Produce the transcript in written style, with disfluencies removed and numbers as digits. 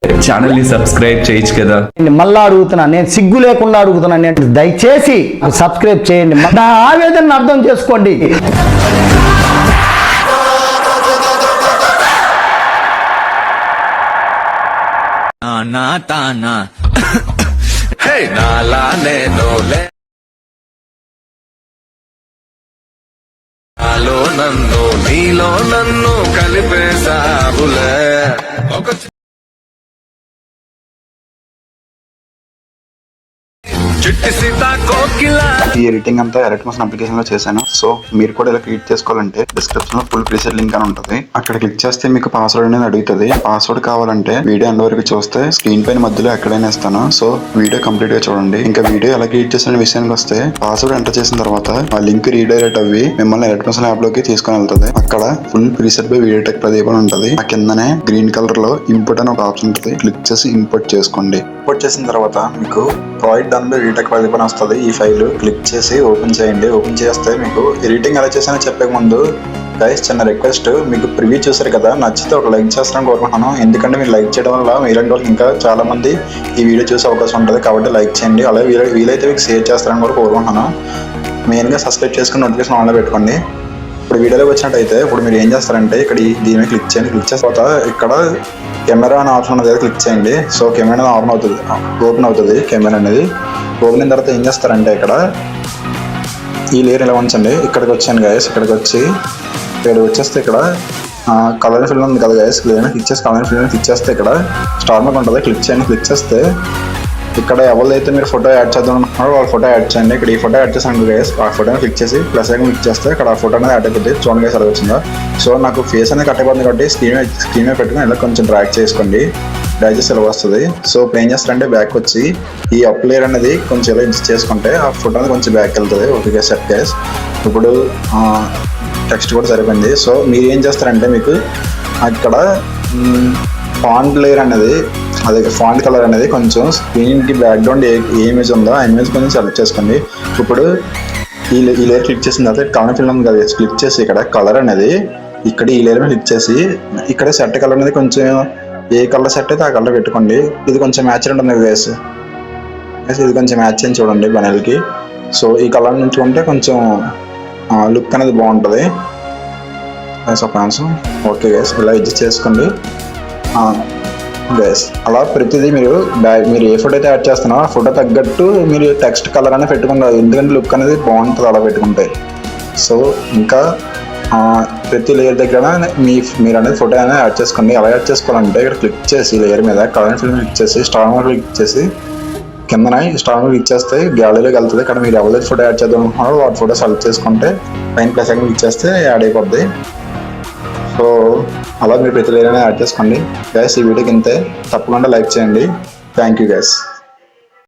Channel ని subscribe చేయొచ్చు కదా. మళ్ళా అడుగుతున్నాను, నేను సిగ్గు లేకుండా అడుగుతున్నాను, దయచేసి సబ్స్క్రైబ్ చేయండి. నా ఆవేదనను అర్థం చేసుకోండి. నన్ను నీలో నన్ను కలిపేసావులే ఒక ఈ ఎడిటింగ్ అంతా ఎలక్ట్రోమోషన్ అప్లికేషన్ లో చేశాను. సో మీరు కూడా ఇలా క్రియేట్ చేసుకోవాలంటే డిస్క్రిప్షన్ లో ఫుల్ ప్రీసెట్ లింక్ అని ఉంటుంది. అక్కడ క్లిక్ చేస్తే మీకు పాస్వర్డ్ అనేది అడుగుతుంది. పాస్వర్డ్ కావాలంటే వీడియో ఎండ్ వరకు చూస్తే స్క్రీన్ పైన మధ్యలో ఎక్కడైనా ఇస్తాను. సో వీడియో కంప్లీట్ గా చూడండి. ఇంకా వీడియో ఎలా క్రియేట్ చేసిన విషయానికి వస్తే పాస్వర్డ్ ఎంటర్ చేసిన తర్వాత ఆ లింక్ రీడైరెక్ట్ అవ్వి మిమ్మల్ని ఎలక్ట్రోమోషన్ యాప్ లోకి తీసుకొని వెళ్తుంది. అక్కడ full preset by video tech Pradeep అని ఉంటుంది. ఆ కిందనే గ్రీన్ కలర్ లో ఇంపోర్ట్ అని ఒక ఆప్షన్ ఉంటుంది. క్లిక్ చేసి ఇంపోర్ట్ చేసుకోండి. ఇంపోర్ట్ చేసిన తర్వాత మీకు project done by VTEC Pradeep అని వస్తుంది. ఈ ఫైల్ క్లిక్ చేసి ఓపెన్ చేయండి. ఓపెన్ చేస్తే మీకు ఎడిటింగ్ ఎలా చేసానో చెప్పే ముందు గైస్ చిన్న రిక్వెస్ట్, మీకు ప్రివ్యూ చూసారు కదా, నచ్చితే ఒక లైక్ చేస్తారని కోరుకుంటున్నాను. ఎందుకంటే మీరు లైక్ చేయడం వల్ల మీలాంటి వాళ్ళకి ఇంకా చాలా మంది ఈ వీడియో చూసే అవకాశం ఉంటుంది. కాబట్టి లైక్ చేయండి. అలాగే వీలైతే మీకు షేర్ చేస్తారని కూడా కోరుకుంటున్నాను. మెయిన్గా సబ్స్క్రైబ్ చేసుకుని నోటిఫికేషన్ ఆన్లో పెట్టుకోండి. ఇప్పుడు వీడియోలోకి వచ్చినట్టయితే ఇప్పుడు మీరు ఏం చేస్తారంటే ఇక్కడ దీని మీద క్లిక్ చేయండి. క్లిక్ చేసిన తర్వాత ఇక్కడ కెమెరా అనే ఆప్షన్ ఉన్నది క్లిక్ చేయండి. సో కెమెరా ఆన్ అవుతుంది, ఓపెన్ అవుతుంది కెమెరా అనేది. ఓపెన్ అయిన తర్వాత ఏం చేస్తారంటే ఇక్కడ ఈ లేయర్ ఇలా ఉంచండి. ఇక్కడికి వచ్చాను గైస్. ఇక్కడికి వచ్చేస్తే ఇక్కడ కలర్ ఫిల్మ్ ఉంది కదా గైస్, క్లిక్ చేసి కలర్ ఫిల్మ్ క్లిక్ చేస్తే ఇక్కడ స్టార్ మార్క్ ఉంటుంది. క్లిక్ చేయండి. క్లిక్ చేస్తే ఇక్కడ ఎవరైతే మీరు ఫోటో యాడ్ చేద్దాం అనుకుంటున్నారో వాళ్ళ ఫోటో యాడ్ చేయండి. ఇక్కడ ఈ ఫోటో యాడ్ చేసాను గైస్. ఆ ఫోటోని క్లిక్ చేసి ప్లస్ ఐకాన్ క్లిక్ చేస్తే ఇక్కడ ఆ ఫోటో అనేది యాడ్ అయిపోతుంది. చూడండి గైస్ ఎలా వచ్చిందో. సో నాకు ఫేస్ అనేది కట్ అయిపోతుంది కాబట్టి స్క్రీన్ మీద పెట్టుకుని ఇలా కొంచెం డ్రాగ్ చేసుకోండి. డ్రాగ్ చేసి ఇలా వస్తుంది. సో ఇప్పుడు ఏం చేస్తారంటే బ్యాక్ వచ్చి ఈ అప్ లేయర్ అనేది కొంచెం ఇలా ఇన్సర్ట్ చేసుకుంటే ఆ ఫోటో అనేది కొంచెం బ్యాక్ వెళ్తుంది. Okay set guys. ఇప్పుడు టెక్స్ట్ కూడా సరిపోయింది. సో మీరు ఏం చేస్తారంటే మీకు అక్కడ ఫాంట్ లేయర్ అనేది అదే ఫాంట్ కలర్ అనేది కొంచెం స్క్రీన్కి బ్యాక్గ్రౌండ్ ఏ ఇమేజ్ ఉందో ఆ ఇమేజ్ కొంచెం సెలెక్ట్ చేసుకోండి. ఇప్పుడు ఈ లేయర్ క్లిక్ చేసిన తర్వాత కలర్ ఫిల్మ్ కదా క్లిక్ చేసి ఇక్కడ కలర్ అనేది ఇక్కడ ఈ లేయర్ మీద క్లిక్ చేసి ఇక్కడ సెట్ కలర్ అనేది కొంచెం ఏ కలర్ సెట్ అయితే ఆ కలర్ పెట్టుకోండి. ఇది కొంచెం మ్యాచ్ ఉంటుంది గైస్. ఇది కొంచెం మ్యాచ్ అని చూడండి బనెల్కి. సో ఈ కలర్ నుంచుకుంటే కొంచెం లుక్ అనేది బాగుంటుంది గైస్. ఓకే గైస్, ఇలా అడ్జస్ట్ చేసుకోండి గైస్. అలా ప్రతిదీ మీరు ఏ ఫోటో అయితే యాడ్ చేస్తున్నారో ఆ ఫోటో తగ్గట్టు మీరు టెక్స్ట్ కలర్ అనేది పెట్టుకుంటారు. ఎందుకంటే లుక్ అనేది బాగుంటుంది అలా పెట్టుకుంటే. సో ఇంకా ప్రతి లేయర్ దగ్గర మీరు అనేది ఫోటో అనేది యాడ్ చేసుకోండి. ఎలా యాడ్ చేసుకోవాలంటే ఇక్కడ క్లిక్ చేసి లేయర్ మీద కలర్ ఫిల్మ్ క్లిక్ చేసి స్టార్ మార్క్ క్లిక్ చేసి కిందన స్టార్ మార్క్ క్లిక్ చేస్తే గ్యాలరీలోకి వెళ్తుంది. ఇక్కడ మీరు ఎవరైతే ఫోటో యాడ్ చేద్దాం అనుకుంటున్నారో వాటి ఫోటో సెలెక్ట్ చేసుకుంటే పైన ప్లస్ ఐకాన్ క్లిక్ చేస్తే యాడ్ అయిపోద్ది. సో అలా మీరు ప్రతి లేయర్ అనేది యాడ్ చేసుకోండి గైస్. ఈ వీడియోకి ఇంతే. తప్పకుండా లైక్ చేయండి. Thank you guys.